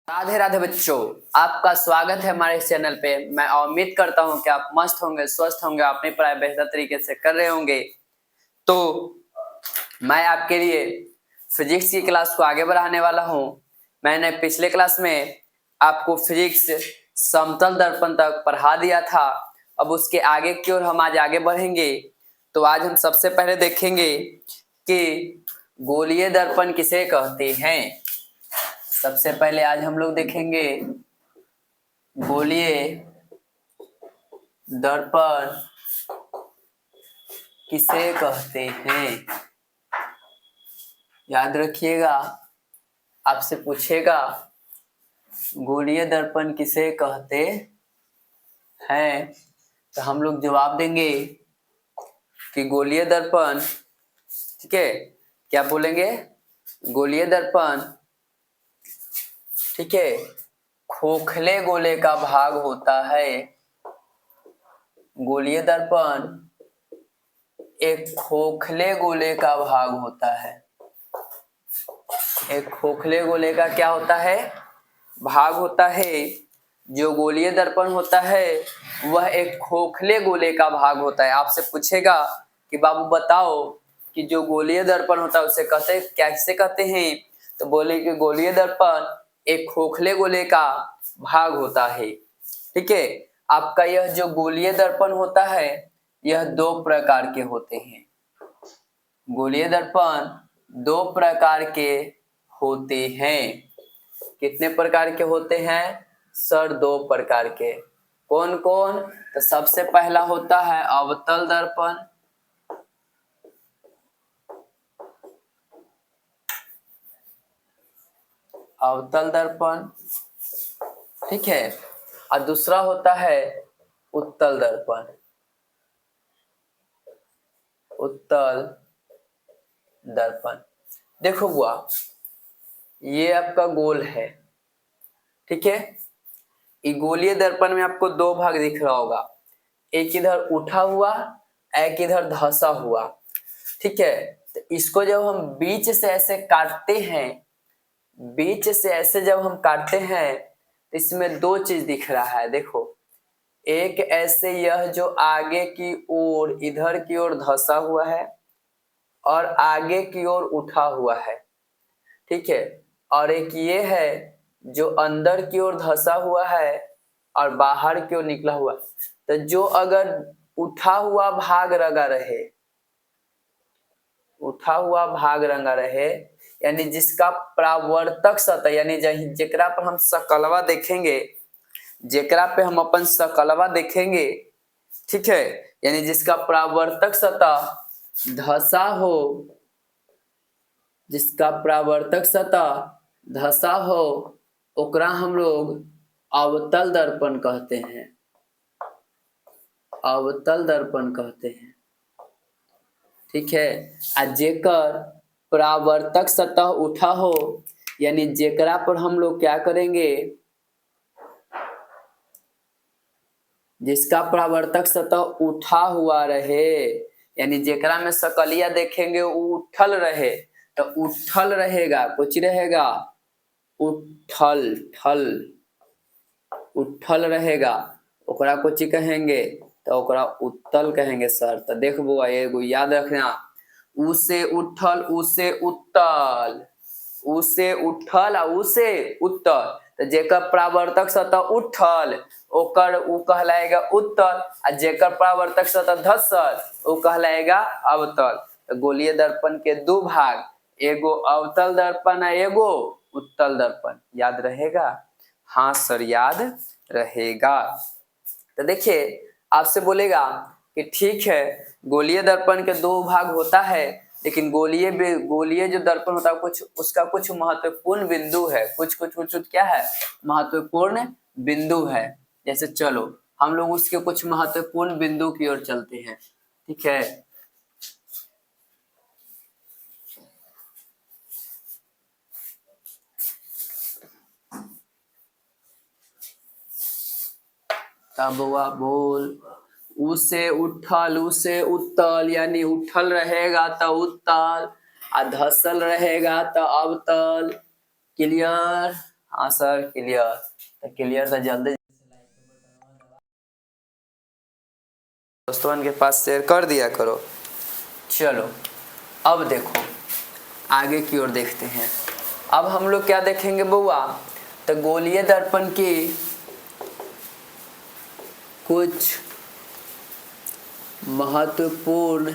राधे राधे बच्चों, आपका स्वागत है हमारे इस चैनल पे। मैं उम्मीद करता हूँ कि आप मस्त होंगे, स्वस्थ होंगे, अपनी पढ़ाई बेहतर तरीके से कर रहे होंगे। तो मैं आपके लिए फिजिक्स की क्लास को आगे बढ़ाने वाला हूँ। मैंने पिछले क्लास में आपको फिजिक्स समतल दर्पण तक पढ़ा दिया था। अब उसके आगे की ओर हम आज आगे बढ़ेंगे। तो आज हम सबसे पहले देखेंगे कि गोलीय दर्पण किसे कहते हैं। सबसे पहले आज हम लोग देखेंगे गोलीय दर्पण किसे कहते हैं। याद रखिएगा, आपसे पूछेगा गोलीय दर्पण किसे कहते हैं, तो हम लोग जवाब देंगे कि गोलीय दर्पण, ठीक है, क्या बोलेंगे, गोलीय दर्पण, ठीक है, खोखले गोले का भाग होता है। गोलीय दर्पण एक खोखले गोले का भाग होता है। एक खोखले गोले का क्या होता है, भाग होता है। जो गोलीय दर्पण होता है वह एक खोखले गोले का भाग होता है। आपसे पूछेगा कि बाबू बताओ कि जो गोलीय दर्पण होता है उसे कहते कैसे कहते हैं, तो बोले कि गोलीय दर्पण एक खोखले गोले का भाग होता है। ठीक है, आपका यह जो गोलीय दर्पण होता है यह दो प्रकार के होते हैं। गोलीय दर्पण दो प्रकार के होते हैं। कितने प्रकार के होते हैं सर? दो प्रकार के। कौन कौन? तो सबसे पहला होता है अवतल दर्पण। अवतल दर्पण, ठीक है, और दूसरा होता है उत्तल दर्पण। उत्तल दर्पण। देखो बुआ, ये आपका गोल है, ठीक है। ये गोलीय दर्पण में आपको दो भाग दिख रहा होगा, एक इधर उठा हुआ, एक इधर धंसा हुआ, ठीक है। तो इसको जब हम बीच से ऐसे काटते हैं, बीच से ऐसे जब हम काटते हैं तो इसमें दो चीज दिख रहा है। देखो, एक ऐसे यह जो आगे की ओर इधर की ओर धंसा हुआ है और आगे की ओर उठा हुआ है, ठीक है। और एक ये है जो अंदर की ओर धंसा हुआ है और बाहर की ओर निकला हुआ। तो जो अगर उठा हुआ भाग रंगा रहे, उठा हुआ भाग रंगा रहे, यानी जिसका परावर्तक सतह, यानी जेकरा पर हम सकलवा देखेंगे, जेकरा पे हम अपन सकलवा देखेंगे, ठीक है, यानी जिसका परावर्तक सतह धंसा हो, जिसका परावर्तक सतह धंसा हो, ओकरा हम लोग अवतल दर्पण कहते हैं। अवतल दर्पण कहते हैं, ठीक है। आ जेकर परावर्तक सतह उठा हो, यानी जेकरा पर हम लोग क्या करेंगे, जिसका परावर्तक सतह उठा हुआ रहे, यानी जेकरा में सकलिया देखेंगे वो उठल रहे, तो उठल रहेगा, कुछ रहेगा उठल, ठल, उठल रहेगा, ओकरा कुछ कहेंगे तो ओकरा उत्तल कहेंगे सर। तो देख बुआ, एगो याद रखना, उ से उठल, उ से उत्तल, उ से उठल आ उ से उत्तल। तो जेकर परावर्तक सतह उठल ओकर उ कहलाएगा उत्तल, आ जेकर परावर्तक सतह धसल उ कहलाएगा अवतल। तो गोलीय दर्पण के दो भाग, एगो अवतल दर्पण है, एगो उत्तल दर्पण। याद रहेगा? हाँ सर, याद रहेगा। तो देखिए, आपसे बोलेगा कि ठीक है, गोलीय दर्पण के दो भाग होता है, लेकिन गोलीय जो दर्पण होता है कुछ उसका कुछ महत्वपूर्ण बिंदु है, कुछ क्या है, महत्वपूर्ण बिंदु है। जैसे चलो हम लोग उसके कुछ महत्वपूर्ण बिंदु की ओर चलते हैं, ठीक है। तब वह बोल, उसे उठल, उसे उत्तल, यानी उठल रहेगा तो उत्तल, आ धसल रहेगा तो अवतल। क्लियर? हाँ सर क्लियर। तो क्लियर था जल्दी दोस्तों के पास शेयर कर दिया करो। चलो अब देखो आगे की ओर देखते हैं। अब हम लोग क्या देखेंगे बउआ, तो गोलीय दर्पण की कुछ महत्वपूर्ण,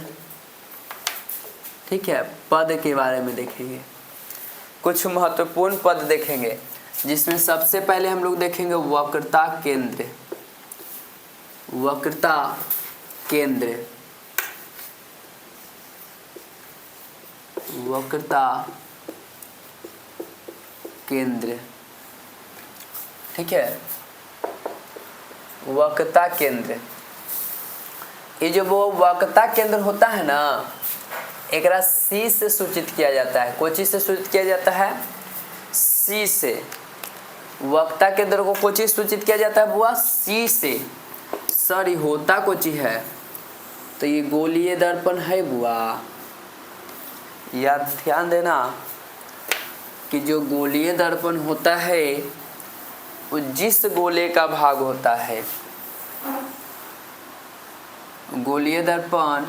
ठीक है, पद के बारे में देखेंगे। कुछ महत्वपूर्ण पद देखेंगे जिसमें सबसे पहले हम लोग देखेंगे वक्रता केंद्र। वक्रता केंद्र, वक्रता केंद्र, ठीक है, वक्रता केंद्र। ये जो वो वक्रता केंद्र होता है ना, एकरा सी से सूचित किया जाता है। कोई चीज से सूचित किया जाता है? सी से। वक्रता केंद्र को कोई चीज सूचित किया जाता है बुआ? सी से। सर ये होता कोई चीज है, तो ये गोलीय दर्पण है बुआ। याद ध्यान देना कि जो गोलीय दर्पण होता है वो जिस गोले का भाग होता है, गोलीय दर्पण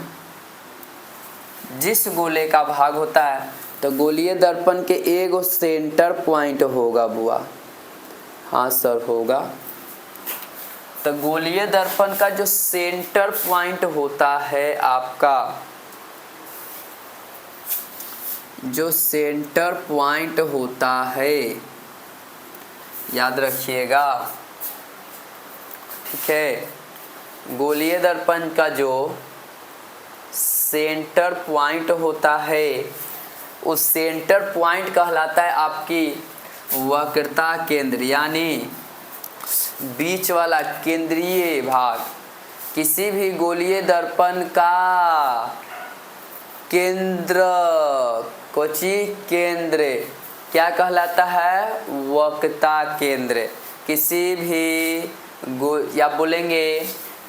जिस गोले का भाग होता है, तो गोलीय दर्पण के एगो सेंटर पॉइंट होगा बुआ। हाँ सर होगा। तो गोलीय दर्पण का जो सेंटर पॉइंट होता है आपका, जो सेंटर पॉइंट होता है, याद रखिएगा, ठीक है। गोलीय दर्पण का जो सेंटर पॉइंट होता है, उस सेंटर पॉइंट कहलाता है आपकी वक्रता केंद्र, यानी बीच वाला केंद्रीय भाग। किसी भी गोलीय दर्पण का केंद्र, कोची केंद्र क्या कहलाता है? वक्रता केंद्र। किसी भी या बोलेंगे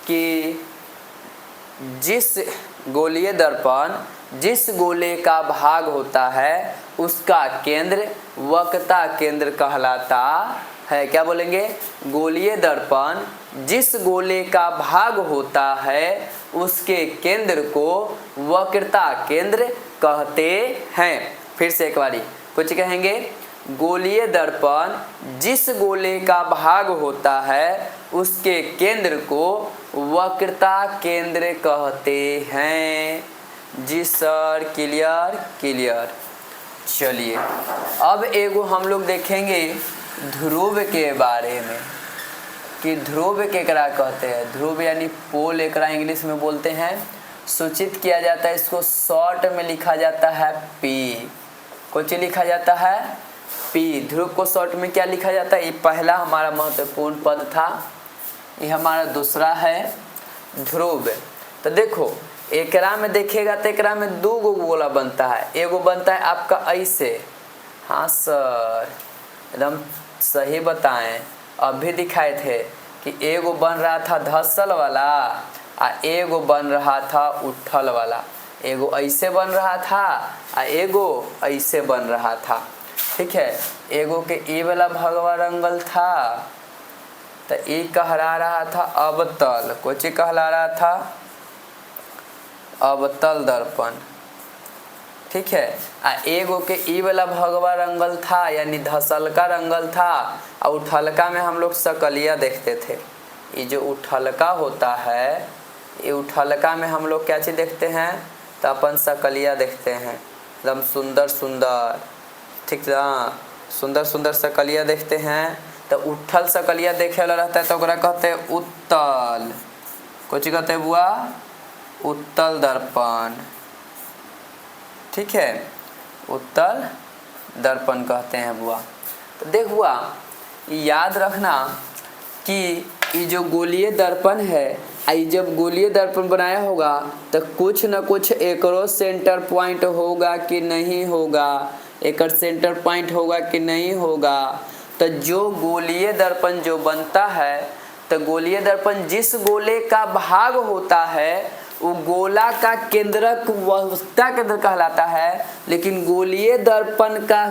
कि जिस गोलीय दर्पण जिस गोले का भाग होता है उसका केंद्र वक्रता केंद्र कहलाता है। क्या बोलेंगे? गोलीय दर्पण जिस गोले का भाग होता है उसके केंद्र को वक्रता केंद्र कहते हैं। फिर से एक बारी कुछ कहेंगे, गोलीय दर्पण जिस गोले का भाग होता है उसके केंद्र को वक्रता केंद्र कहते हैं। जी सर क्लियर क्लियर। चलिए अब एगो हम लोग देखेंगे ध्रुव के बारे में कि ध्रुव केकरा कहते हैं। ध्रुव यानी पोल एकरा इंग्लिश में बोलते हैं। सूचित किया जाता है, इसको शॉर्ट में लिखा जाता है पी। कुछ लिखा जाता है पी। ध्रुव को शॉर्ट में क्या लिखा जाता है? ये पहला हमारा महत्वपूर्ण पद था, ये हमारा दूसरा है ध्रुव। तो देखो एकरा में देखिएगा तो एकरा में दो गो गोला बनता है। एगो बनता है आपका ऐसे, हाँ सर एकदम सही बताएं, अभी दिखाए थे कि एगो बन रहा था धसल वाला और एगो बन रहा था उठल वाला। एगो ऐसे बन रहा था और एगो ऐसे बन रहा था, ठीक है। एगो के ए वाला भगवा रंगल था तो ए कहला रहा था अवतल। कोची कहला रहा था? अवतल दर्पण, ठीक है। आ एगो के ई वाला भगवा रंगल था यानी धसलका रंगल था और उठलका में हम लोग सकलिया देखते थे। ये जो उठलका होता है, ये उठलका में हम लोग क्या चीज देखते हैं? तो अपन सकलिया देखते हैं, एकदम सुंदर सुंदर, ठीक ना, सुंदर सुंदर सकलिया देखते हैं। तो उठल सकलिया देखे वाला रहता है तो ओकरा कहते हैं उत्तल। कुछ कहते हैं बुआ? उत्तल दर्पण, ठीक है, उत्तल दर्पण कहते हैं बुआ। तो देख बुआ याद रखना कि ये जो गोलीय दर्पण है, आई जब गोलीय दर्पण बनाया होगा तो कुछ न कुछ एकरो सेंटर पॉइंट होगा कि नहीं होगा, एकर सेंटर पॉइंट होगा कि नहीं होगा। तो जो गोलीय दर्पण जो बनता है, तो गोलीय दर्पण जिस गोले का भाग होता है वो गोला का केंद्रक वक्रता केंद्र कहलाता है। लेकिन गोलीय दर्पण का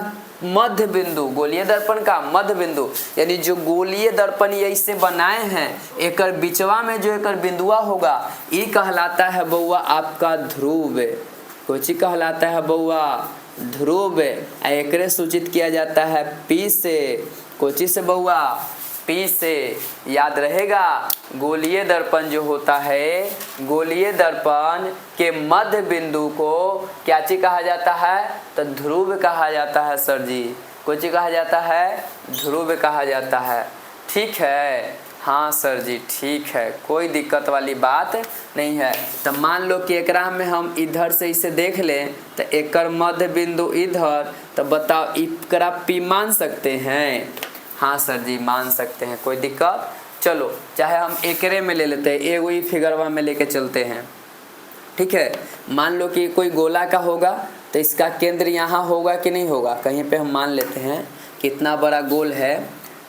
मध्य बिंदु, गोलीय दर्पण का मध्य बिंदु, यानी जो गोलीय दर्पण ये इससे बनाए हैं एकर बिचवा में जो एकर बिंदुआ होगा ये कहलाता है बउआ आपका ध्रुव। कोची कहलाता है बउआ? ध्रुव। एकरे सूचित किया जाता है पी से। कोची से बउआ? पी से। याद रहेगा गोलीय दर्पण जो होता है, गोलीय दर्पण के मध्य बिंदु को क्या चीज कहा जाता है? तो ध्रुव कहा जाता है सर जी। कोई चीज कहा जाता है? ध्रुव कहा जाता है। ठीक है, हाँ सर जी ठीक है, कोई दिक्कत वाली बात नहीं है। तो मान लो कि एकरा में हम इधर से इसे देख लें तो एकर मध्य बिंदु इधर, तो बताओ एकरा पी मान सकते हैं? हाँ सर जी मान सकते हैं, कोई दिक्कत। चलो चाहे हम एकरे में ले लेते हैं, एगो ही फिगरवा में लेके चलते हैं। ठीक है, मान लो कि कोई गोला का होगा तो इसका केंद्र यहाँ होगा कि नहीं होगा? कहीं पे हम मान लेते हैं कितना बड़ा गोल है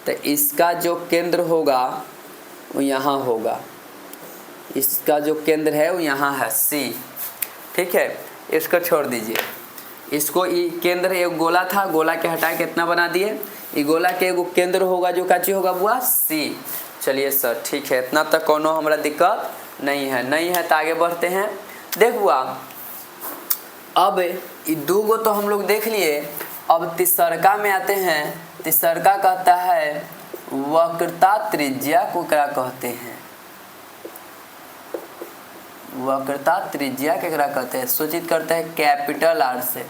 तो इसका जो केंद्र होगा वो यहाँ होगा, इसका जो केंद्र है वो यहाँ है सी। ठीक है, इसको छोड़ दीजिए, इसको ये केंद्र एक गोला था, गोला के हटा के कितना बना दिए? ये गोला के एगो केंद्र होगा जो काची होगा बुआ? सी। चलिए सर ठीक है, इतना तक कोनो हमारा दिक्कत नहीं है तो आगे बढ़ते हैं। देख बुआ, अब ये दो गो तो हम लोग देख लिए, अब तीसरका में आते हैं। तीसरका कहता है वक्रता त्रिज्या को क्या कहते हैं? वक्रता त्रिज्या केकरा कहते हैं? सूचित करते हैं कैपिटल आर से।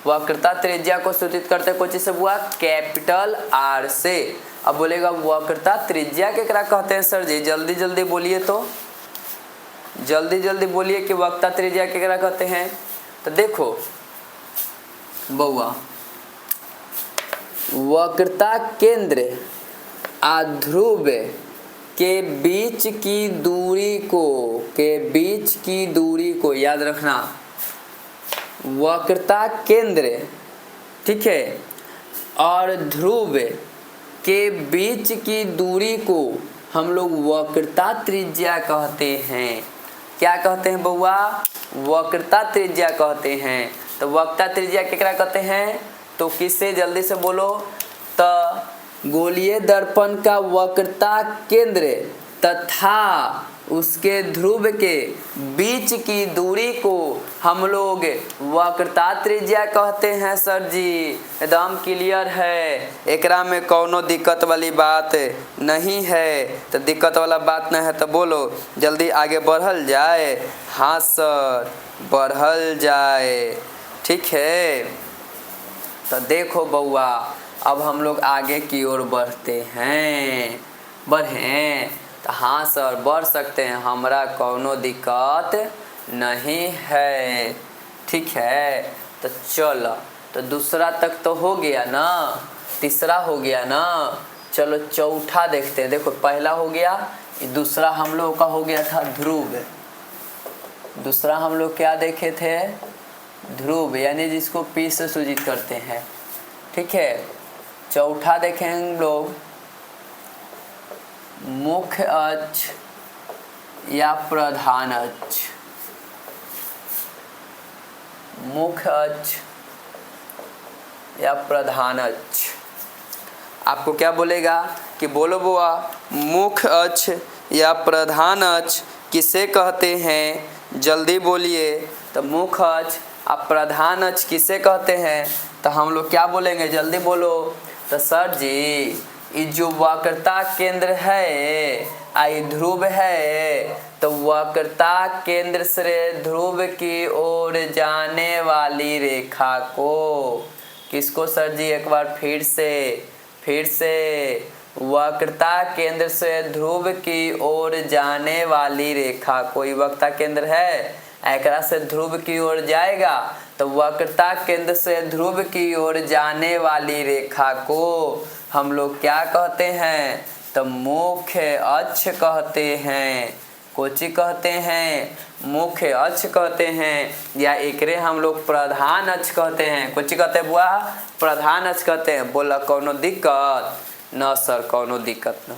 वक्रता त्रिज्या को सूचित करते हैं कोची से बुआ? कैपिटल आर से। अब बोलेगा वक्रता त्रिज्या केकरा कहते हैं सर जी? जल्दी जल्दी बोलिए, तो जल्दी जल्दी बोलिए कि वक्रता त्रिज्या केकरा कहते हैं। तो देखो बउआ, वक्रता केंद्र आध्रुव के बीच की दूरी को याद रखना। वक्रता केंद्र, ठीक है, और ध्रुव के बीच की दूरी को हम लोग वक्रता त्रिज्या कहते हैं। क्या कहते हैं बउआ? वक्रता त्रिज्या कहते हैं। तो वक्रता त्रिज्या केकरा कहते हैं? तो किससे? जल्दी से बोलो। तो गोलीय दर्पण का वक्रता केंद्र तथा उसके ध्रुव के बीच की दूरी को हम लोग वक्रता त्रिज्या कहते हैं सर जी। एकदम क्लियर है, एकरा में कोनो दिक्कत वाली बात नहीं है। तो दिक्कत वाला बात नहीं है तो बोलो जल्दी आगे बढ़ल जाए। हाँ सर बढ़ल जाए, ठीक है। तो देखो बउआ, अब हम लोग आगे की ओर बढ़ते हैं। बढ़ें तो हाँ सर बढ़ सकते हैं, हमरा कोनो दिक्कत नहीं है। ठीक है, तो चलो, तो दूसरा तक तो हो गया ना, तीसरा हो गया ना। चलो चौथा देखते हैं। देखो पहला हो गया, दूसरा हम लोग का हो गया था ध्रुव। दूसरा हम लोग क्या देखे थे? ध्रुव, यानी जिसको पी से सूचित करते हैं। ठीक है, चौथा देखें हम लोग मुख्य अक्ष या प्रधान अक्ष। मुख्य अक्ष या प्रधान अक्ष। आपको क्या बोलेगा कि बोलो बुआ, मुख्य अक्ष या प्रधान अक्ष किसे कहते हैं? जल्दी बोलिए। तो मुख्य अक्ष और प्रधान अक्ष किसे कहते हैं? तो हम लोग क्या बोलेंगे? जल्दी बोलो। तो सर जी ये जो वक्रता केंद्र है आई ध्रुव है, तो वक्रता केंद्र से ध्रुव की ओर जाने वाली रेखा को किसको सर जी? एक बार फिर से वक्रता केंद्र से ध्रुव की ओर जाने वाली रेखा, कोई वक्रता केंद्र है एकरा से ध्रुव की ओर जाएगा, तो वक्रता केंद्र से ध्रुव की ओर जाने वाली रेखा को हम लोग क्या कहते हैं? तो मुख्य अक्ष कहते हैं। कोची कहते हैं? मुख्य अक्ष कहते हैं, या एकरे हम लोग प्रधान अक्ष कहते हैं। कोची कहते हैं बुआ? प्रधान अक्ष कहते हैं। बोला कोनो दिक्कत? न सर कोनो दिक्कत न।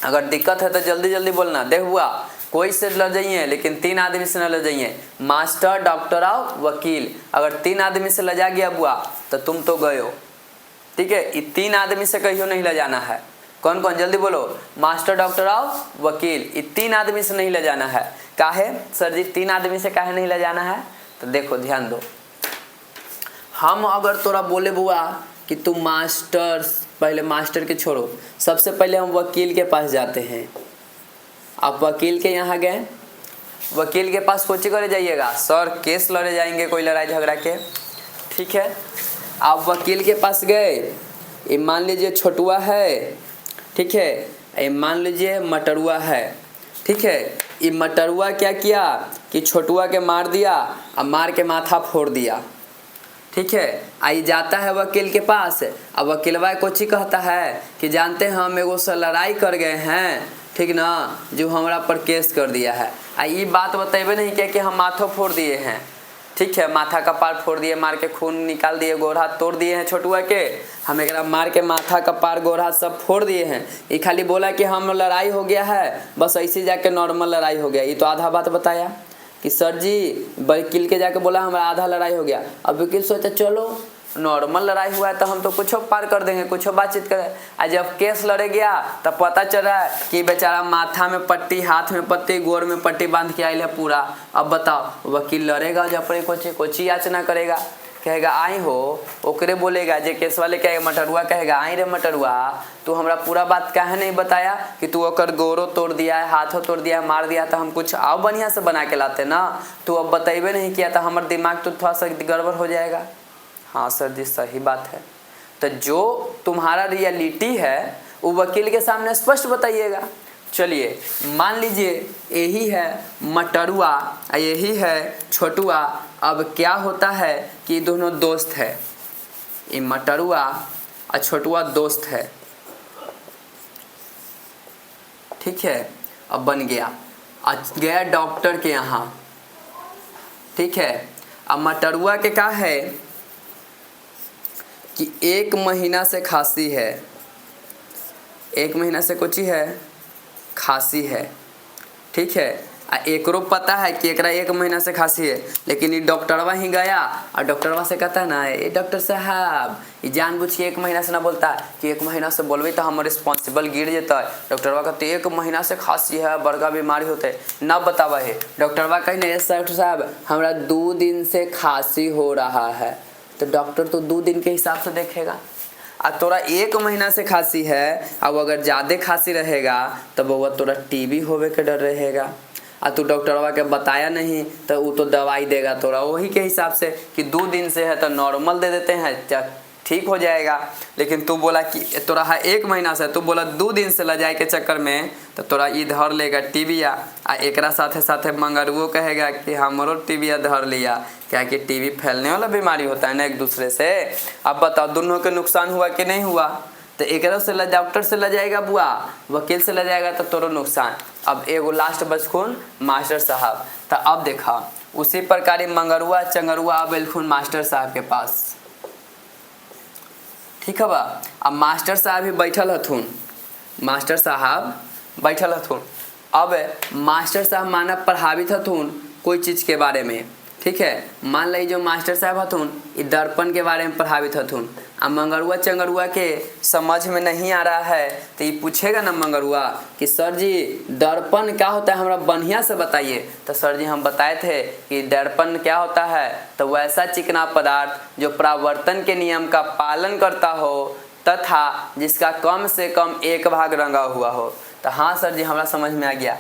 अगर दिक्कत है तो जल्दी जल्दी बोलना। देख बुआ, कोई से लड़ जाइए लेकिन 3 आदमी से न लड़ जाइए, मास्टर, डॉक्टर और वकील। अगर 3 आदमी से लजा गया बुआ तो तुम तो गए हो, ठीक है। ये 3 आदमी से कहियो नहीं ले जाना है। कौन कौन जल्दी बोलो, मास्टर, डॉक्टर और वकील, ये 3 आदमी से नहीं ले जाना है। काहे सर जी 3 आदमी से काहे नहीं ले जाना है? तो देखो ध्यान दो, हम अगर तोरा बोले बुआ कि तुम मास्टर, पहले मास्टर के छोड़ो, सबसे पहले हम वकील के पास जाते हैं। आप वकील के यहाँ गए, वकील के पास कोची करे जाइएगा, सर केस लड़े जाएंगे कोई लड़ाई झगड़ा के, ठीक है। आप वकील के पास गए, ये मान लीजिए छोटुआ है, ठीक है, ये मान लीजिए मटरुआ है, ठीक है। ये मटरुआ क्या किया कि छोटुआ के मार दिया और मार के माथा फोड़ दिया, ठीक है। आई जाता है वकील के पास, अब वकीलवा कोची कहता है कि जानते हैं हम एगो से लड़ाई कर गए हैं, ठीक ना, जो हमरा पर केस कर दिया है। ये बात बतेबे नहीं क्या कि हम माथों फोड़ दिए हैं, ठीक है, माथा का पार फोड़ दिए, मार के खून निकाल दिए, गोड़ हाथ तोड़ दिए हैं छोटुआ के, हम एक मार के माथा का पार गोड़ हाथ सब फोड़ दिए हैं। ये खाली बोला कि हम लड़ाई हो गया है, बस ऐसे जाके नॉर्मल लड़ाई हो गया। ये तो आधा बात बताया कि सर जी वकील के जाके बोला हमारा आधा लड़ाई हो गया। अब वकील सोचा चलो नॉर्मल लड़ाई हुआ है तो हम तो कुछ पार कर देंगे, कुछ बातचीत करें। आज जब केस लड़े गया तब पता चल रहा है कि बेचारा माथा में पट्टी, हाथ में पट्टी, गोर में पट्टी बांध के आयल है पूरा। अब बताओ वकील लड़ेगा जब पर कोची याचना करेगा, कहेगा आई हो, ओकरे बोलेगा जे केस वाले कहेगा, मटरुआ कहेगा आई रे मटरुआ तू हमरा पूरा बात काहे नहीं बताया कि तू ओकर गोरो तोड़ दिया है, हाथों तोड़ दिया है, मार दिया तो हम कुछ आओ बढ़िया से बना के लाते ना, तू अब बतेबे नहीं किया तो हमारा दिमाग तो थोड़ा सा गड़बड़ हो जाएगा। हाँ सर जी सही बात है। तो जो तुम्हारा रियलिटी है वो वकील के सामने स्पष्ट बताइएगा। चलिए मान लीजिए यही है मटरुआ, यही है छोटुआ। अब क्या होता है कि दोनों दोस्त है, ये मटरुआ और छोटुआ दोस्त है, ठीक है। अब बन गया, आज गया डॉक्टर के यहाँ, ठीक है। अब मटरुआ के क्या है कि 1 महीना से खांसी है, 1 महीना से कुछ है खांसी है, ठीक है। एकरो पता है कि एकरा 1 महीना से खांसी है, लेकिन ये डॉक्टरवा ही गया और डॉक्टरवा से कहता है ना ये डॉक्टर साहब, ये जानबूझ के 1 महीना से ना बोलता कि 1 महीना से बोलबे तो हम रिस्पॉन्सिबल गिर जेता। डॉक्टरवा कहते 1 महीना से खांसी है, बड़का बीमारी होते ना बतावा है। डॉक्टरवा कही नहीं डॉक्टर साहब हमरा 2 दिन से खांसी हो रहा है, तो डॉक्टर तो 2 दिन के हिसाब से देखेगा। और तोरा 1 महीना से खांसी है, अब अगर ज़्यादा खांसी रहेगा तब वो तोरा टीबी होवे के डर रहेगा, और तू डॉक्टरवा के बताया नहीं तो वो तो दवाई देगा तोरा वही के हिसाब से कि 2 दिन से है तो नॉर्मल दे देते हैं, ठीक हो जाएगा। लेकिन तू बोला कि तोरा है 1 महीना से, तू बोला 2 दिन से लजाए के चक्कर में तो तोरा ई धर लेगा टीबिया, आ एकरा साथे साथे मंगरुओ कहेगा कि हमरो टीबिया धर लिया, क्या कि टीबी फैलने वाला बीमारी होता है ना एक दूसरे से। अब बताओ दोनों के नुकसान हुआ कि नहीं हुआ? तो एक से डॉक्टर से ले जाएगा बुआ, वकील से ले जाएगा तो तोरो नुकसान। अब एगो लास्ट बचखुन मास्टर साहब। तो अब देखा उसी प्रकार मंगरुआ चंगरुआ अब एलखुन मास्टर साहब के पास, ठीक है बा। अब मास्टर साहब ही बैठल हथुन, मास्टर साहब बैठल हथुन। अब मास्टर साहब माना प्रभावित हथुन कोई चीज़ के बारे में, ठीक है। मान ली जो मास्टर साहब हथुन ये दर्पण के बारे में प्रभावित हथुन। अब मंगरुआ चंगरुआ के समझ में नहीं आ रहा है तो ये पूछेगा ना मंगरुआ कि सर जी दर्पण क्या होता है, हमरा बढ़िया से बताइए। तो सर जी हम बताए थे कि दर्पण क्या होता है, तो वैसा चिकना पदार्थ जो परावर्तन के नियम का पालन करता हो तथा जिसका कम से कम 1 भाग रंगा हुआ हो। तो हाँ सर जी हमरा समझ में आ गया।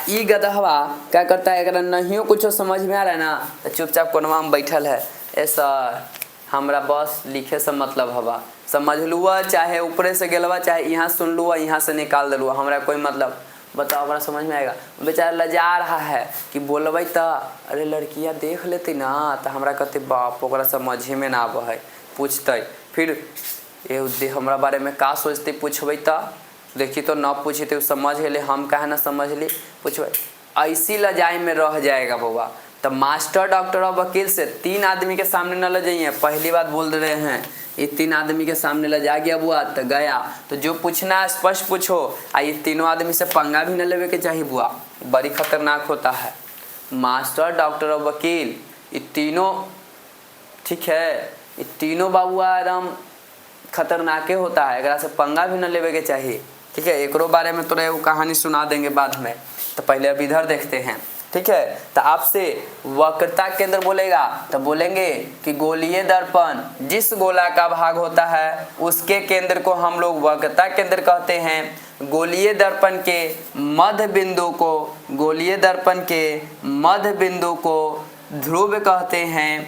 ई गदहवा क्या करता है, अगर नहीं कुछ समझ में आ रहा है ना तो चुपचाप कोनवा में बैठल है, ए सर हमरा बस लिखे से मतलब हवा, समझ लुआ चाहे ऊपरे से गेलवा चाहे यहाँ सुन लुआ यहाँ से निकाल दिलुआ, हमरा कोई मतलब। बताओ हमरा समझ में आएगा? बेचारा लजा रहा है कि बोलबे तो अरे लड़कियाँ देख लेती ना तो हमरा कहते बाप ओकरा समझे में ना आब है, पूछते फिर ये हमरा बारे में का सोचते, पूछबे तो देखी तो न पूछते समझ ले, हम कहे ना समझ ली, पूछबे ऐसी लजाई में रह जाएगा बउआ। तो मास्टर डॉक्टर और वकील से 3 आदमी के सामने न ले जाइए, पहली बात बोल रहे हैं, ये 3 आदमी के सामने ले जा गया बुआ तो गया। तो जो पूछना है स्पष्ट पूछो, ये तीनों आदमी से पंगा भी न लेवे के चाहिए बुआ, बड़ी खतरनाक होता है। मास्टर डॉक्टर और वकील ये तीनों, ठीक है, ये तीनों बाबुआ एकदम खतरनाके होता है, एकरा से पंगा भी न लेवे के चाहिए, ठीक है। एकरो बारे में तो वो कहानी सुना देंगे बाद में, तो पहले अब इधर देखते हैं, ठीक है। तो आपसे वक्रता केंद्र बोलेगा तो बोलेंगे कि गोलीय दर्पण जिस गोला का भाग होता है उसके केंद्र को हम लोग वक्रता केंद्र कहते हैं। गोलीय दर्पण के मध्य बिंदु को, गोलीय दर्पण के मध्य बिंदु को ध्रुव कहते हैं।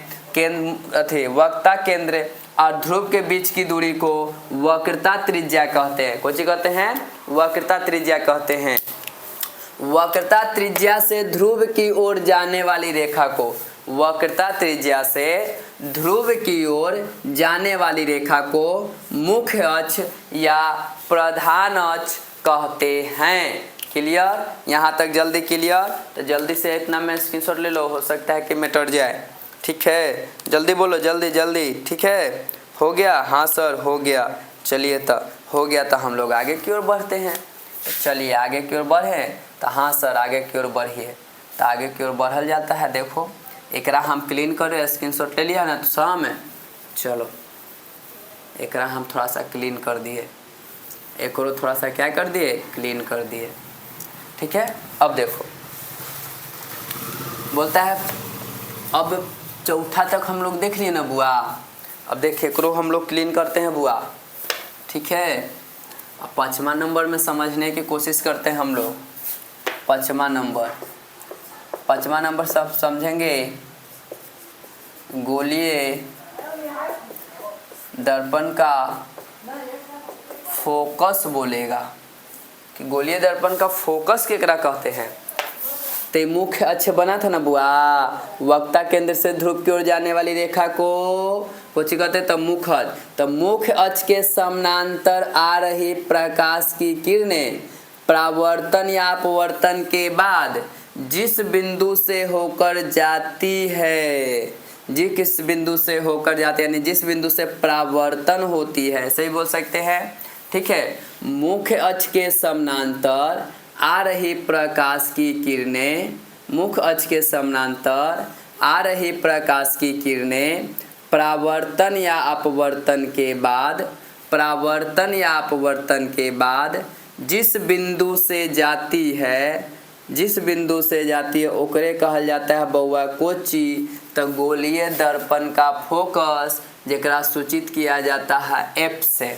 वक्रता केंद्र और ध्रुव के बीच की दूरी को वक्रता त्रिज्या कहते हैं। कौन सी कहते हैं? वक्रता त्रिज्या कहते हैं। वक्रता त्रिज्या से ध्रुव की ओर जाने वाली रेखा को, वक्रता त्रिज्या से ध्रुव की ओर जाने वाली रेखा को मुख्य अक्ष या प्रधान अक्ष कहते हैं। क्लियर? यहाँ तक जल्दी क्लियर? तो जल्दी से इतना में स्क्रीनशॉट ले लो, हो सकता है कि मिट जाए, ठीक है। जल्दी बोलो, जल्दी जल्दी, ठीक है। हो गया? हाँ सर हो गया। चलिए तो हो गया, तो हम लोग आगे की ओर बढ़ते हैं। तो चलिए आगे की ओर बढ़े, तो हाँ सर आगे की ओर बढ़िए। तो आगे की ओर बढ़ल जाता है। देखो एकरा हम क्लीन करें, स्क्रीनशॉट ले लिया ना तो शाम में, चलो एकरा हम थोड़ा सा क्लीन कर दिए, एक और थोड़ा सा क्या कर दिए, क्लीन कर दिए, ठीक है। अब देखो बोलता है, अब चौथा तक हम लोग देख लिए ना बुआ, अब देखिए एकरो हम लोग क्लीन करते हैं बुआ, ठीक है। अब 5वां नंबर में समझने की कोशिश करते हैं हम लोग। 5वां नंबर सब समझेंगे। गोलीय दर्पण का फोकस बोलेगा कि गोलीय दर्पण का फोकस केकरा कहते हैं। तो मुख्य अक्ष बना था ना बुआ, वक्रता केंद्र से ध्रुव की ओर जाने वाली रेखा को कुछ कहते तो मुख्य अक्ष। तो मुख्य अक्ष के समानांतर आ रही प्रकाश की किरणें परावर्तन या अपवर्तन के बाद जिस बिंदु से होकर जाती है, जिस बिंदु से होकर जाती है, यानी जिस बिंदु से परावर्तन होती है, सही बोल सकते हैं, ठीक है। मुख्य अक्ष के समानांतर आ रही प्रकाश की किरणें, मुख्य अक्ष के समानांतर आ रही प्रकाश की किरणें परावर्तन या अपवर्तन के बाद, परावर्तन या अपवर्तन के बाद जिस बिंदु से जाती है, जिस बिंदु से जाती है ओकरे कहल जाता है बउआ कोची। तो गोलीय दर्पण का फोकस जेकरा सूचित किया जाता है एफ से,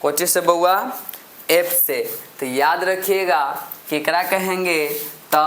कोची से बउआ, एफ से। तो याद रखिएगा केकरा कहेंगे, तो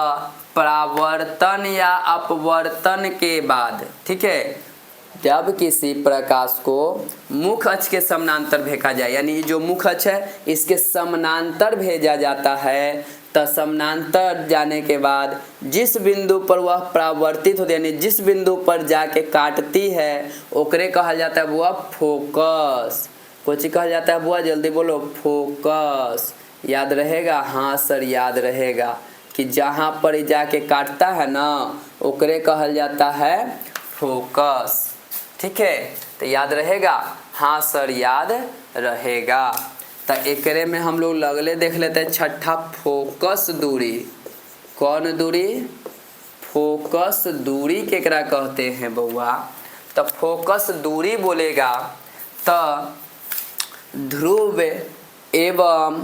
परावर्तन या अपवर्तन के बाद, ठीक है। जब किसी प्रकाश को मुख्य अक्ष के समानांतर भेजा जाए, यानी जो मुख्य अक्ष है इसके समानांतर भेजा जाता है, तो समानांतर जाने के बाद जिस बिंदु पर वह परावर्तित होती है, यानी जिस बिंदु पर जाके काटती है ओकरे कहल जाता है बुआ फोकस। कुछ कहल जाता है बुआ, जल्दी बोलो, फोकस। याद रहेगा? हाँ सर याद रहेगा कि जहाँ पर जाके काटता है ना ओकरे कहल जाता है फोकस, ठीक है। तो याद रहेगा? हाँ सर याद रहेगा। तो एकरे में हम लोग लगले देख लेते हैं छठा, फोकस दूरी। कौन दूरी? फोकस दूरी केकरा कहते हैं बउआ? तो फोकस दूरी बोलेगा तो ध्रुव एवं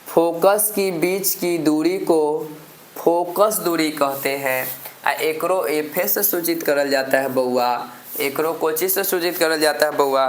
फोकस की बीच की दूरी को फोकस दूरी कहते हैं। एकरो एफे से सूचित करल जाता है बउआ, एकरो कोची से सूचित करल जाता है बउआ,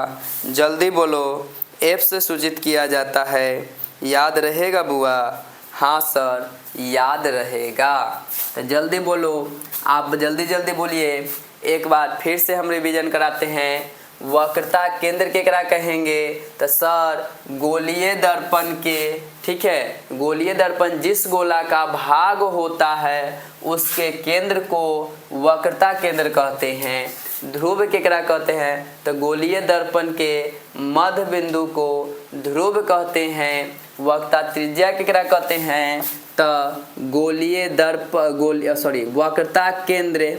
जल्दी बोलो, एफ से सूचित किया जाता है। याद रहेगा बुआ? हाँ सर याद रहेगा। तो जल्दी बोलो, आप जल्दी जल्दी बोलिए। एक बार फिर से हम रिवीजन कराते हैं। वक्रता केंद्र केकरा कहेंगे? तो सर गोलीय दर्पण के, ठीक है, गोलीय दर्पण जिस गोला का भाग होता है उसके केंद्र को वक्रता केंद्र कहते हैं। ध्रुव केकरा कहते हैं? तो गोलीय दर्पण के मध्य बिंदु को ध्रुव कहते हैं। वक्रता त्रिज्या केकरा कहते हैं? गोलीय वक्रता केंद्र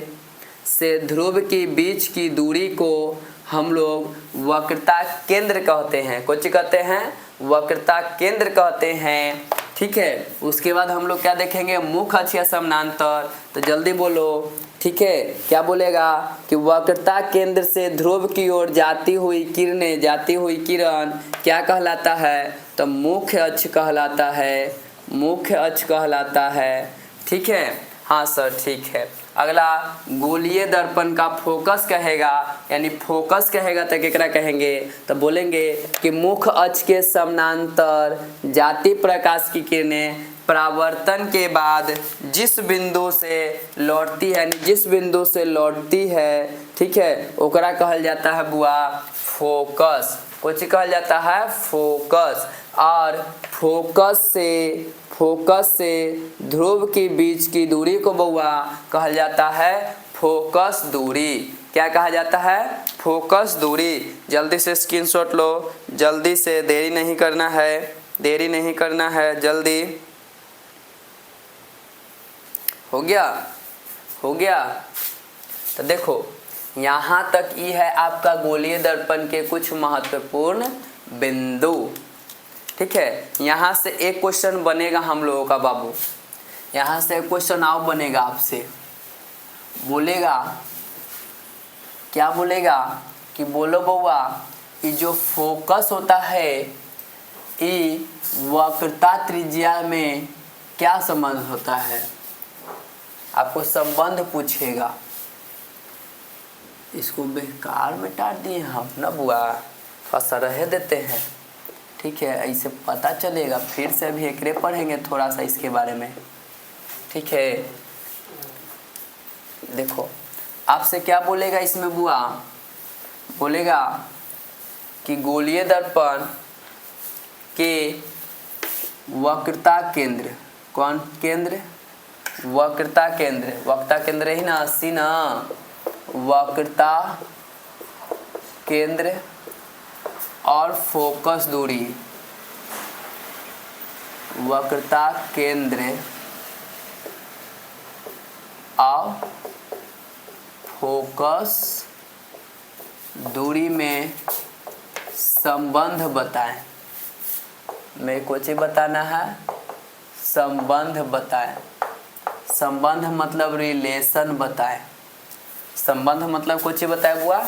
से ध्रुव की बीच की दूरी को हम लोग वक्रता केंद्र कहते हैं। कुछ कहते हैं वक्रता केंद्र कहते हैं। ठीक है, उसके बाद हम लोग क्या देखेंगे, मुख्य अक्ष या समानांतर। तो जल्दी बोलो, ठीक है, क्या बोलेगा कि वक्रता केंद्र से ध्रुव की ओर जाती हुई किरण क्या कहलाता है, तो मुख्य अक्ष कहलाता है, मुख्य अक्ष कहलाता है। ठीक है, हाँ सर ठीक है। अगला गोलीय दर्पण का फोकस कहेगा, यानी फोकस कहेगा तो केकरा कहेंगे, तो बोलेंगे कि मुख्य अक्ष के समानांतर जाती प्रकाश की किरणें परावर्तन के बाद जिस बिंदु से लौटती है, यानी जिस बिंदु से लौटती है, ठीक है, ओकरा कहल जाता है बुआ फोकस। कुछ कहल जाता है फोकस। और फोकस से ध्रुव के बीच की दूरी को बउआ कहल जाता है फोकस दूरी। क्या कहा जाता है, फोकस दूरी। जल्दी से स्क्रीनशॉट लो, जल्दी से, देरी नहीं करना है, जल्दी। हो गया। तो देखो यहाँ तक ये है आपका गोलीय दर्पण के कुछ महत्वपूर्ण बिंदु। ठीक है, यहाँ से एक क्वेश्चन बनेगा हम लोगों का बाबू, यहाँ से एक क्वेश्चन आओ बनेगा आपसे, बोलेगा, क्या बोलेगा कि बोलो बउआ, ये जो फोकस होता है ये वक्रता त्रिज्या में क्या संबंध होता है। आपको संबंध पूछेगा, इसको बेकार में टाट दिए हम ना बुआ, थोड़ा सा रह देते हैं। ठीक है, ऐसे पता चलेगा, फिर से अभी एकरे पढ़ेंगे थोड़ा सा इसके बारे में। ठीक है, देखो आपसे क्या बोलेगा इसमें बुआ, बोलेगा कि गोलीय दर्पण के वक्रता केंद्र, कौन केंद्र, वक्रता केंद्र ही ना, अस्सी ना, वक्रता केंद्र और फोकस दूरी, वक्रता केंद्र और फोकस दूरी में संबंध बताएं। मेरे को चीज बताना है, संबंध बताएं। संबंध मतलब रिलेशन बताएं। संबंध मतलब कुछ बताए बुआ,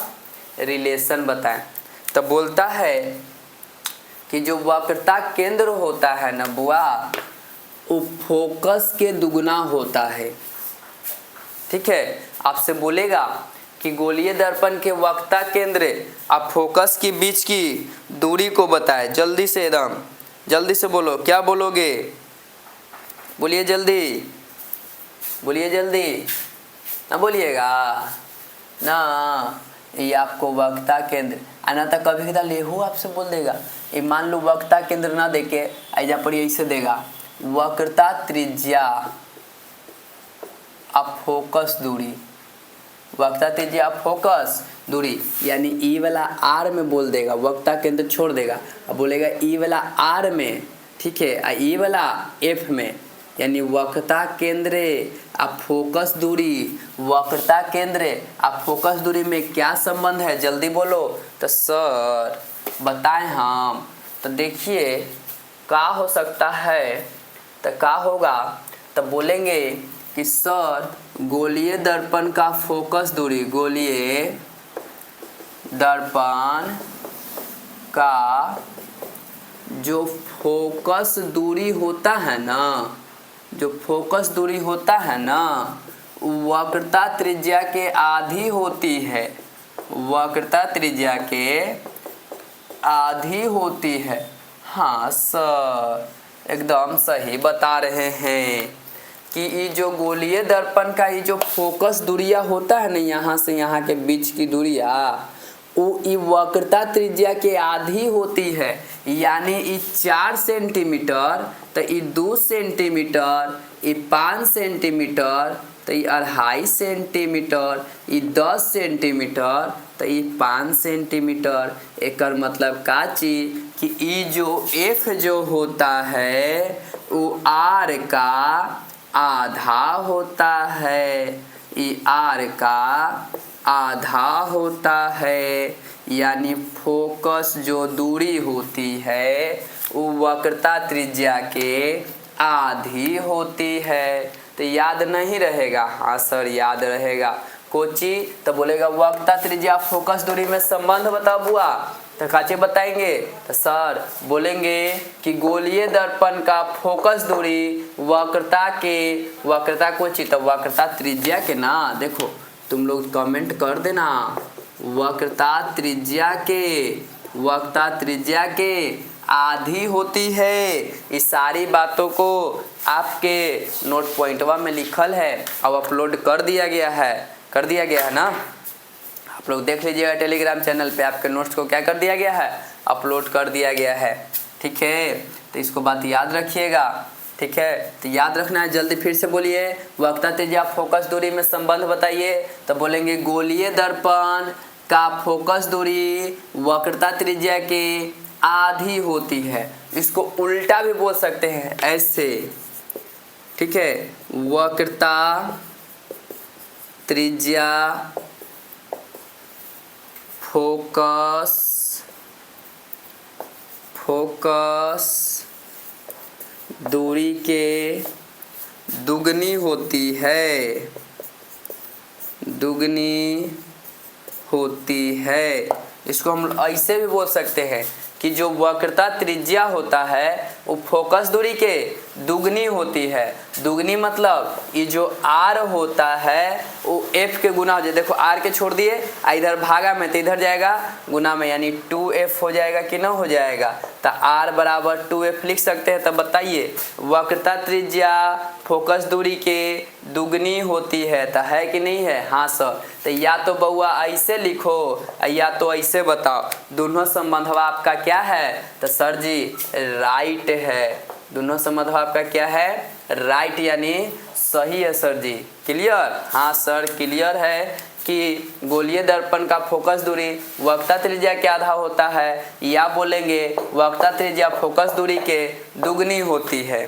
रिलेशन बताएं। तो बोलता है कि जो वक्रता केंद्र होता है ना बुआ, वो फोकस के दुगना होता है। ठीक है, आपसे बोलेगा कि गोलीय दर्पण के वक्रता केंद्र आप फोकस के बीच की दूरी को बताए। जल्दी से, एकदम जल्दी से बोलो, क्या बोलोगे, बोलिए जल्दी, ना बोलिएगा ना, ये आपको वक्रता केंद्र आना तक कभी कदा लेहू आपसे बोल देगा। ये मान लो वक्रता केंद्र ना देके ऐजा पर ऐसे देगा, वक्रता त्रिज्या अब फोकस दूरी, वक्रता त्रिज्या अब फोकस दूरी, यानी ई वाला आर में बोल देगा, वक्रता केंद्र छोड़ देगा, अब बोलेगा ई वाला आर में, ठीक है, ई वाला एफ में, यानी वक्रता केंद्र अब फोकस दूरी, वक्रता केंद्र अब फोकस दूरी में क्या संबंध है, जल्दी बोलो। तो सर बताएं हम, तो देखिए क्या हो सकता है, तो क्या होगा, तो बोलेंगे कि सर गोलीय दर्पण का फोकस दूरी, गोलीय दर्पण का जो फोकस दूरी होता है ना, जो फोकस दूरी होता है ना, वक्रता त्रिज्या के आधी होती है, वक्रता त्रिज्या के आधी होती है। हाँ सर एकदम सही बता रहे हैं कि ये जो गोलीय दर्पण का ये जो फोकस दूरिया होता है ना, यहाँ से यहाँ के बीच की दूरिया, वो वक्रता त्रिज्या के आधी होती है, यानी ये 4 सेंटीमीटर, तो ये 2 सेंटीमीटर, ये 5 सेंटीमीटर, तो ये 2.5 सेंटीमीटर, ये 10 सेंटीमीटर, तो ये 5 सेंटीमीटर। एक मतलब का चीज कि ये जो एफ जो होता है उ आर का आधा होता है, ई आर का आधा होता है, यानी फोकस जो दूरी होती है वो वक्रता त्रिज्या के आधी होती है। तो याद नहीं रहेगा? हाँ सर याद रहेगा। कोची तो बोलेगा वक्रता त्रिज्या फोकस दूरी में संबंध बताओ बुआ, तो काचे बताएंगे? तो सर बोलेंगे कि गोलीय दर्पण का फोकस दूरी वक्रता कोची तो वक्रता त्रिज्या के ना, देखो तुम लोग कमेंट कर देना, वक्रता त्रिज्या के आधी होती है। इस सारी बातों को आपके नोट पॉइंटवा में लिखल है, अब अपलोड कर दिया गया है ना, आप लोग देख लीजिएगा टेलीग्राम चैनल पे आपके नोट्स को क्या कर दिया गया है, अपलोड कर दिया गया है। ठीक है, तो इसको बात याद रखिएगा। ठीक है, तो याद रखना है, जल्दी फिर से बोलिए, वक्रता त्रिज्या फोकस दूरी में संबंध बताइए। तो बोलेंगे गोलीय दर्पण का फोकस दूरी वक्रता त्रिज्या के आधी होती है। इसको उल्टा भी बोल सकते हैं ऐसे। ठीक है, वक्रता त्रिज्या फोकस दूरी के दुगनी होती है। इसको हम ऐसे भी बोल सकते हैं कि जो वक्रता त्रिज्या होता है वो फोकस दूरी के दुगनी होती है। दुगनी मतलब ये जो r होता है वो f के गुना हो जाए। देखो r के छोड़ दिए, इधर भागा में तो इधर जाएगा गुना में, यानी 2f हो जाएगा कि ना हो जाएगा। तो r बराबर 2f लिख सकते हैं। तब बताइए वक्रता त्रिज्या फोकस दूरी के दुगनी होती है, तो है कि नहीं है? हाँ सर। तो या तो बउआ ऐसे लिखो या तो ऐसे बताओ, दोनों संबंधवा आपका क्या है? तो सर जी राइट है। दोनों संबंधवा आपका क्या है? राइट, यानी सही है सर जी। क्लियर? हाँ सर क्लियर है कि गोलीय दर्पण का फोकस दूरी वक्रता त्रिज्या के आधा होता है, या बोलेंगे वक्रता त्रिज्या फोकस दूरी के दुगनी होती है।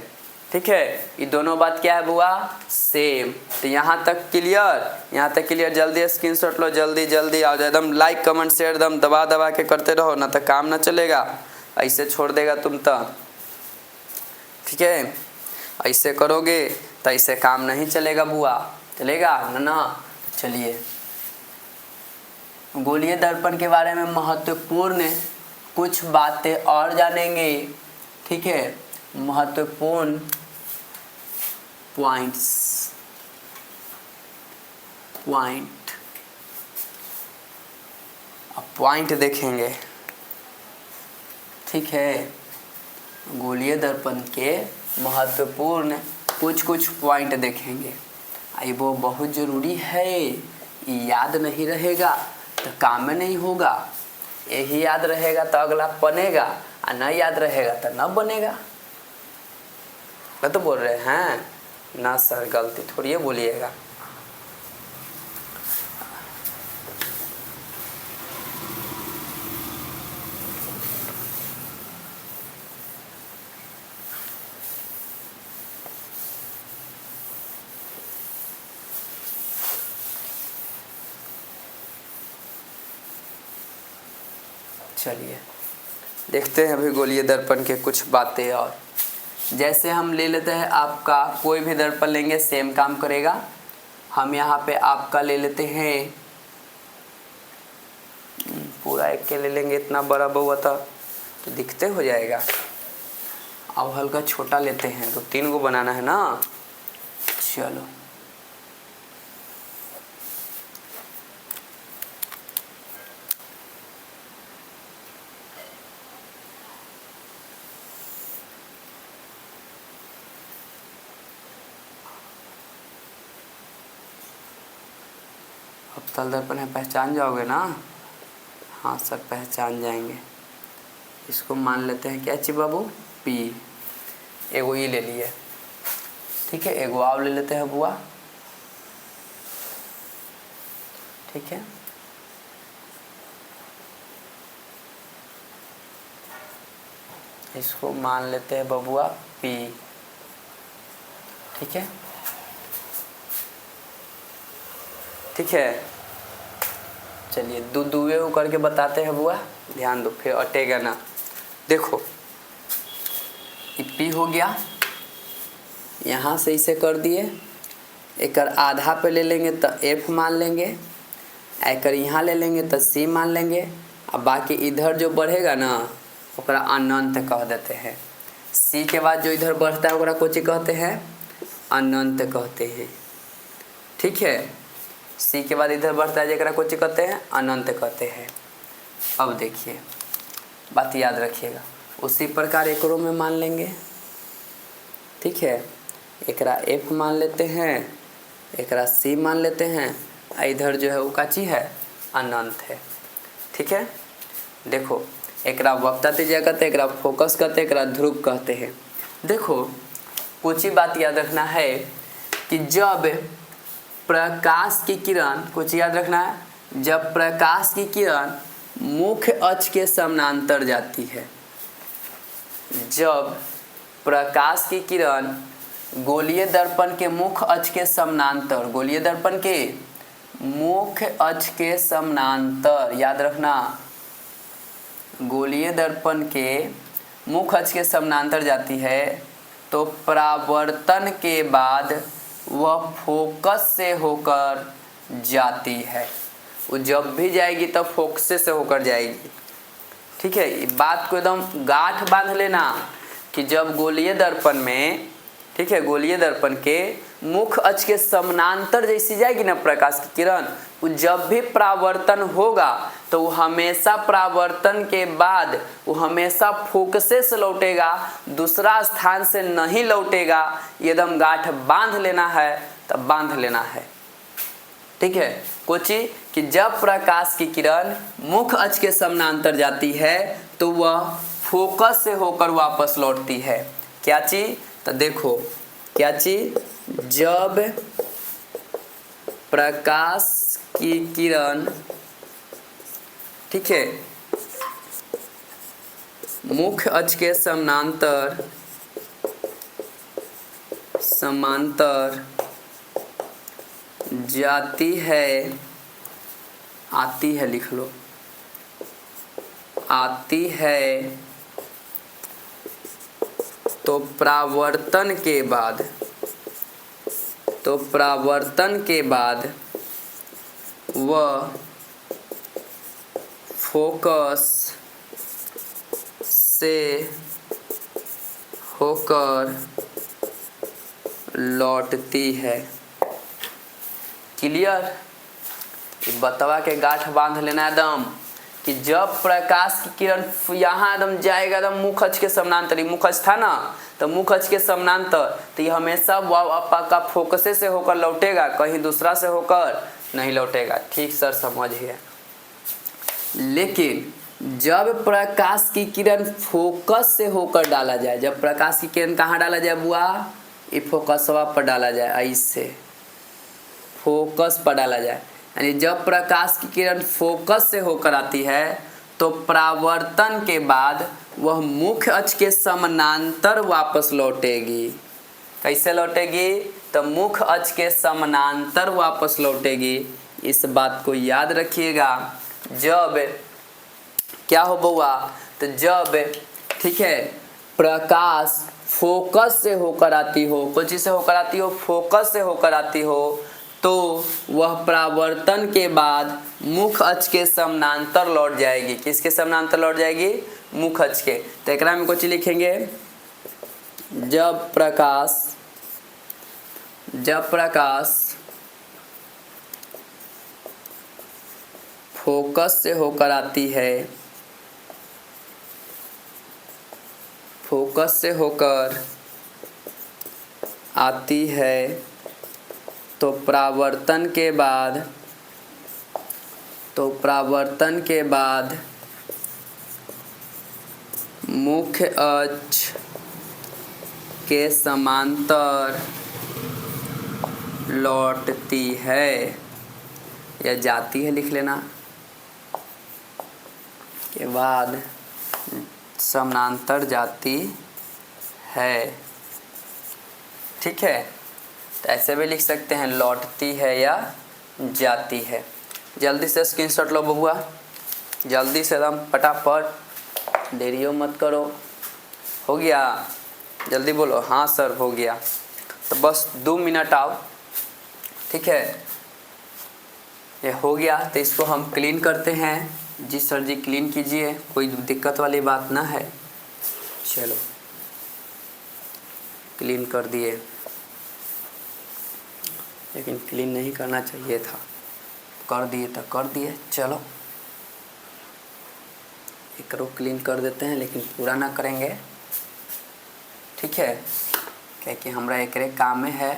ठीक है, ये दोनों बात क्या है बुआ? सेम। तो यहाँ तक क्लियर? जल्दी स्क्रीनशॉट लो, जल्दी आ जाए। एकदम लाइक कमेंट शेयर एकदम दबा के करते रहो, ना तो काम ना चलेगा। ऐसे छोड़ देगा तुम तो। ठीक है, ऐसे करोगे तो ऐसे काम नहीं चलेगा बुआ, चलेगा ना? चलिए, गोलीय दर्पण के बारे में महत्वपूर्ण कुछ बातें और जानेंगे। ठीक है, महत्वपूर्ण पॉइंट देखेंगे। ठीक है, गोलीय दर्पण के महत्वपूर्ण कुछ पॉइंट देखेंगे। वो बहुत ज़रूरी है, याद नहीं रहेगा तो काम में नहीं होगा। यही याद रहेगा तो अगला बनेगा, और न याद रहेगा तो न बनेगा। तो बोल रहे हैं ना सर, गलती थोड़ी है, बोलिएगा। चलिए देखते हैं अभी गोलीय दर्पण के कुछ बातें। और जैसे हम ले लेते हैं आपका कोई भी दर्पण लेंगे सेम काम करेगा। हम यहाँ पे आपका ले लेते हैं, पूरा एक के ले लेंगे, इतना बड़ा बहुआ था तो दिखते हो जाएगा। अब हल्का छोटा लेते हैं, तो 3 को बनाना है ना। चलो अब तल दर्पण है, पहचान जाओगे ना? हाँ सर पहचान जाएंगे। इसको मान लेते हैं क्या ची बाबू? पी। एगो ये ले लिए। ठीक है, एगो आप ले लेते हैं बुआ। ठीक है, इसको मान लेते हैं बबुआ पी। ठीक है, ठीक है। चलिए दुए को करके बताते हैं बुआ, ध्यान दो फिर अटेगा ना। देखो पी हो गया, यहाँ से इसे कर दिए, एक आधा पे ले लेंगे तो एफ मान लेंगे, एक यहाँ ले लेंगे तो सी मान लेंगे, अब बाकी इधर जो बढ़ेगा ना ओकरा अनंत कह देते हैं। सी के बाद जो इधर बढ़ता है ओकरा कोची कहते हैं, अनंत कहते हैं। ठीक है, सी के बाद इधर बढ़ता है जरा कोची कहते हैं, अनंत कहते हैं। अब देखिए बात याद रखिएगा, उसी प्रकार एकरों में मान लेंगे। ठीक है, एकरा एफ मान लेते हैं, एकरा सी मान लेते हैं, इधर जो है वो काची है, अनंत है। ठीक है, देखो एकरा वक्ता त्रिज्या कहते हैं, एकरा फोकस कहते हैं, एकरा ध्रुव कहते हैं। देखो कुछ ही बात याद रखना है कि जब प्रकाश की किरण, कुछ याद रखना है, जब प्रकाश की किरण मुख्य अक्ष के समानांतर जाती है, जब प्रकाश की किरण गोलीय दर्पण के मुख्य अक्ष के समानांतर, गोलीय दर्पण के मुख्य अक्ष के समानांतर, याद रखना, गोलीय दर्पण के मुख्य अक्ष के समानांतर जाती है तो परावर्तन के बाद वह फोकस से होकर जाती है। वो जब भी जाएगी तब फोकस से होकर जाएगी। ठीक है, ये बात को एकदम गांठ बांध लेना कि जब गोलीय दर्पण में, ठीक है, गोलीय दर्पण के मुख्य अक्ष के समानांतर जैसी जाएगी ना प्रकाश की किरण, वो जब भी परावर्तन होगा तो वो हमेशा परावर्तन के बाद वो हमेशा फोकसे से लौटेगा, दूसरा स्थान से नहीं लौटेगा। एकदम गांठ बांध लेना है, तब बांध लेना है। ठीक है, कोची कि जब प्रकाश की किरण मुख्य अक्ष के समानांतर जाती है तो वह फोकस से होकर वापस लौटती है। क्या चीज, तो देखो क्या चीज, जब प्रकाश की किरण, ठीक है, मुख्य अक्ष के समानांतर जाती है, आती है, लिख लो, आती है, तो परावर्तन के बाद वह फोकस से होकर लौटती है। क्लियर, बतवा के गांठ बांध लेना एकदम कि जब प्रकाश की किरण यहाँ एकदम जाएगा, एकदम मुख्य अक्ष के समानांतर, मुख्य अक्ष था ना, तो मुख्य अक्ष के समानांतर, तो ये हमेशा का फोकसे से होकर लौटेगा, कहीं दूसरा से होकर नहीं लौटेगा। ठीक सर, समझिए। लेकिन जब प्रकाश की किरण फोकस से होकर डाला जाए, जब प्रकाश की किरण कहाँ डाला जाए बुआ, ये फोकसवा पर डाला जाए, ऐसे फोकस पर डाला जाए, यानी जब प्रकाश की किरण फोकस से होकर आती है तो परावर्तन के बाद वह मुख्य अक्ष के समानांतर वापस लौटेगी। कैसे लौटेगी, तो मुख्य अक्ष के समानांतर वापस लौटेगी। इस बात को याद रखिएगा। जब क्या हो बउआ, तो जब, ठीक है, प्रकाश फोकस से होकर आती हो, कोई चीज से होकर आती हो, फोकस से होकर आती हो, तो वह परावर्तन के बाद मुख्य अक्ष के समानांतर लौट जाएगी। किसके समानांतर लौट जाएगी, मुख्य अक्ष के। तो एक में कुछ लिखेंगे, जब प्रकाश फोकस से होकर आती है, फोकस से होकर आती है, तो परावर्तन के बाद मुख्य अक्ष के समांतर लौटती है या जाती है, लिख लेना, के बाद समानांतर जाती है। ठीक है, तो ऐसे भी लिख सकते हैं लौटती है या जाती है। जल्दी से स्क्रीनशॉट लो बबुआ, जल्दी से एकदम फटाफट, देरी मत करो। हो गया? जल्दी बोलो हाँ सर हो गया। तो बस 2 मिनट आओ, ठीक है। ये हो गया तो इसको हम क्लीन करते हैं। जी सर जी क्लीन कीजिए, कोई दिक्कत वाली बात ना है। चलो क्लीन कर दिए, लेकिन क्लीन नहीं करना चाहिए था, कर दिए तो कर दिए। चलो एक रो क्लीन कर देते हैं, लेकिन पूरा ना करेंगे, ठीक है, क्योंकि हमारा एक काम में है।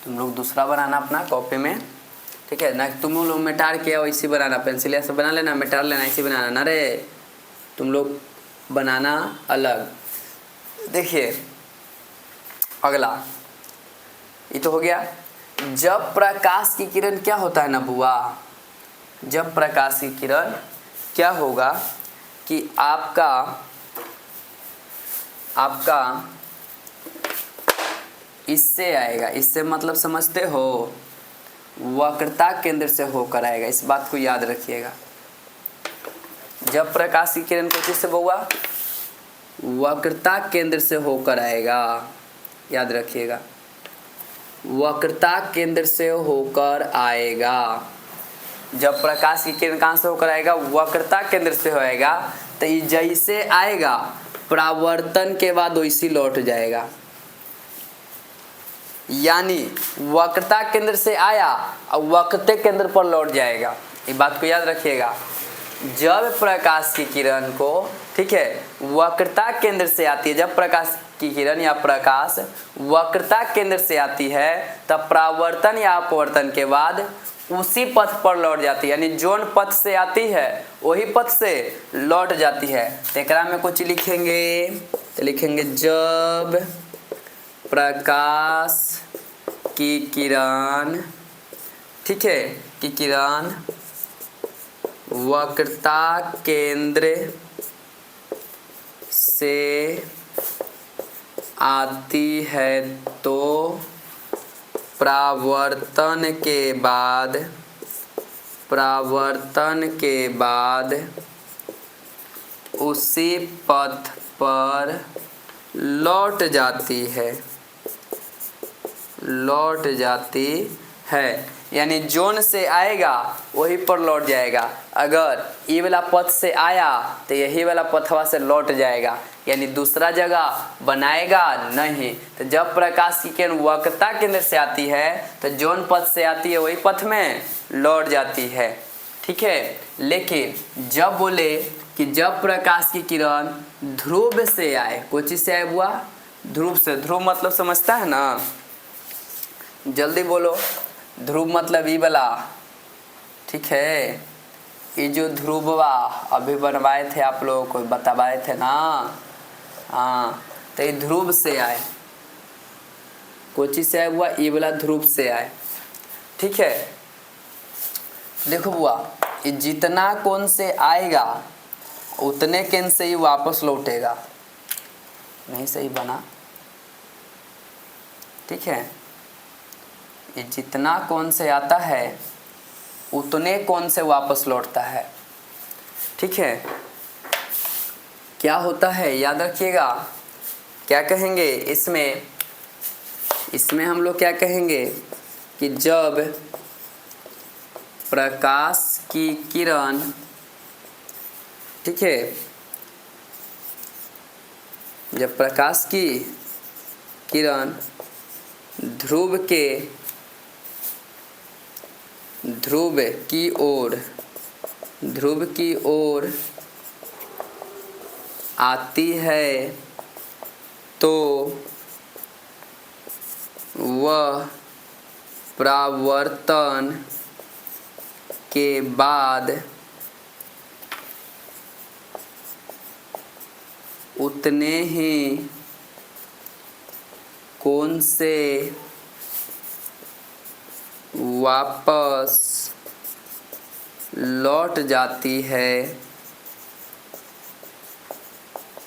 तुम लोग दूसरा बनाना अपना कॉपी में, ठीक है ना। तुम लोग मिटार किया वैसे बनाना, पेंसिल से बना लेना, मिटार लेना ऐसे बनाना ना रे, तुम लोग बनाना अलग। देखिए अगला ये तो हो गया। जब प्रकाश की किरण क्या होता है ना बुआ, जब प्रकाश की किरण क्या होगा कि आपका इससे आएगा, इससे मतलब समझते हो, वक्रता केंद्र से होकर आएगा। इस बात को याद रखिएगा। जब प्रकाश की किरण को किससे बुआ, वक्रता केंद्र से होकर आएगा, याद रखिएगा, वक्रता केंद्र से होकर आएगा। जब प्रकाश की किरण कहाँ से होकर आएगा, वक्रता केंद्र से होएगा। तो ये जैसे आएगा परावर्तन के बाद वैसे लौट जाएगा, यानी वक्रता केंद्र से आया और वक्रता केंद्र पर लौट जाएगा। ये बात को याद रखिएगा। जब प्रकाश की किरण को, ठीक है, वक्रता केंद्र से आती है, जब प्रकाश की किरण या प्रकाश वक्रता केंद्र से आती है तब परावर्तन या अपवर्तन के बाद उसी पथ पर लौट जाती है, यानी जोन पथ से आती है वही पथ से लौट जाती है। तेकरा में कुछ लिखेंगे तो लिखेंगे जब प्रकाश की किरण, ठीक है, की किरण वक्रता केंद्र से आती है तो परावर्तन के बाद उसी पथ पर लौट जाती है, यानी जोन से आएगा वही पर लौट जाएगा। अगर ये वाला पथ से आया तो यही वाला पथवा से लौट जाएगा, यानी दूसरा जगह बनाएगा नहीं। तो जब प्रकाश की किरण वक्रता केंद्र से आती है तो जोन पथ से आती है वही पथ में लौट जाती है, ठीक है। लेकिन जब बोले कि जब प्रकाश की किरण ध्रुव से आए, कोई चीज से आए बुआ, ध्रुव से, ध्रुव मतलब समझता है ना, जल्दी बोलो। ध्रुव मतलब ई वाला, ठीक है, ये जो ध्रुववा अभी बनवाए थे आप लोगों को बतावाए थे ना, हाँ, तो ये ध्रुव से आए, कोची से आए हुआ, ये वाला ध्रुव से आए, ठीक है। देखो बुआ, ये जितना कोण से आएगा उतने केंद्र से ही वापस लौटेगा। नहीं सही बना, ठीक है, ये जितना कोण से आता है उतने कोण से वापस लौटता है, ठीक है। क्या होता है याद रखिएगा, क्या कहेंगे इसमें हम लोग क्या कहेंगे कि जब प्रकाश की किरण, ठीक है, जब प्रकाश की किरण ध्रुव की ओर आती है तो वह परावर्तन के बाद उतने ही कोण से वापस लौट जाती है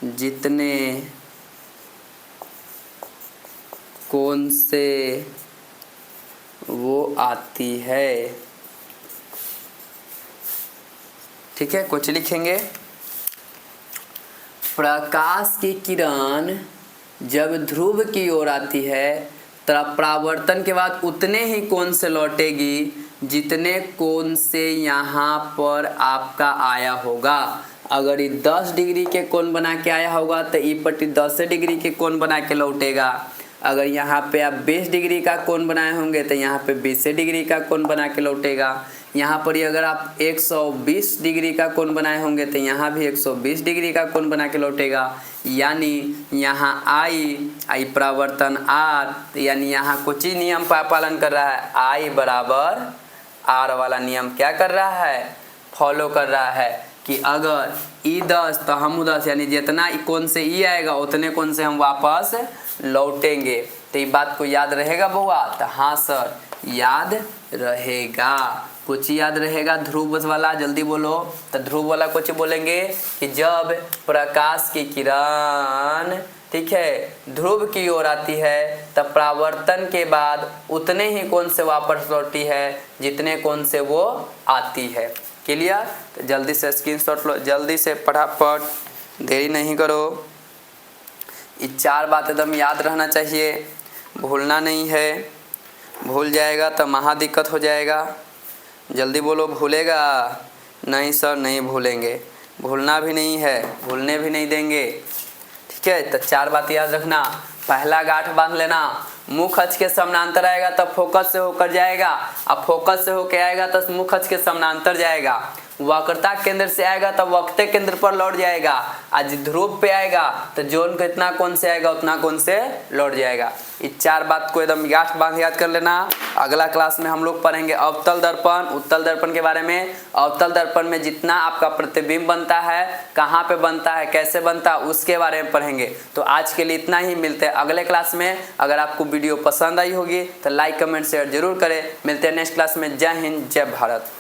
जितने कोण से वो आती है। ठीक है, कुछ लिखेंगे। प्रकाश की किरण जब ध्रुव की ओर आती है तब परावर्तन के बाद उतने ही कोण से लौटेगी जितने कोण से यहाँ पर आपका आया होगा। अगर ये 10 डिग्री के कोण बना के आया होगा तो ई पट्टी 10 डिग्री के कोण बना के लौटेगा। अगर यहाँ पे आप 20 डिग्री का कोण बनाए होंगे तो यहाँ पे 20 डिग्री का कोण बना के लौटेगा। यहाँ पर ही अगर आप 120 डिग्री का कोण बनाए होंगे तो यहाँ भी 120 डिग्री का कोण बना के लौटेगा। यानी यहाँ आई परावर्तन आर, तो यानी यहाँ कुछ ही नियम का पालन कर रहा है। आई बराबर आर वाला नियम क्या कर रहा है, फॉलो कर रहा है कि अगर ई 10 तो हम 10, यानी जितना कोण से ई आएगा उतने कोण से हम वापस लौटेंगे। तो ये बात को याद रहेगा बउआ? तो हाँ सर, याद रहेगा। कुछ याद रहेगा ध्रुव वाला, जल्दी बोलो। तो ध्रुव वाला कुछ बोलेंगे कि जब प्रकाश की किरण, ठीक है, ध्रुव की ओर आती है तब परावर्तन के बाद उतने ही कोण से वापस लौटती है जितने कोण से वो आती है। क्लियर? तो जल्दी से स्क्रीनशॉट लो, जल्दी से फटाफट, देरी नहीं करो। ये 4 बात एकदम याद रहना चाहिए, भूलना नहीं है। भूल जाएगा तो महा दिक्कत हो जाएगा। जल्दी बोलो, भूलेगा? नहीं सर, नहीं भूलेंगे, भूलना भी नहीं है, भूलने भी नहीं देंगे। ठीक है, तो 4 बात याद रखना। पहला गांठ बांध लेना, मुख अक्ष के समानांतर आएगा तब फोकस से होकर जाएगा, अब फोकस से होकर आएगा तब मुख अक्ष के समानांतर जाएगा। वक्रता केंद्र से आएगा तब वक्रता केंद्र पर लौट जाएगा। आज ध्रुव पे आएगा तो जोन कितना कोण से आएगा उतना कोण से लौट जाएगा। इस 4 बात को एकदम गांठ बांध याद कर लेना। अगला क्लास में हम लोग पढ़ेंगे अवतल दर्पण, उत्तल दर्पण के बारे में। अवतल दर्पण में जितना आपका प्रतिबिंब बनता है, कहाँ पे बनता है, कैसे बनता है, उसके बारे में पढ़ेंगे। तो आज के लिए इतना ही, मिलते हैं अगले क्लास में। अगर आपको वीडियो पसंद आई होगी तो लाइक कमेंट शेयर जरूर करें। मिलते हैं नेक्स्ट क्लास में। जय हिंद, जय भारत।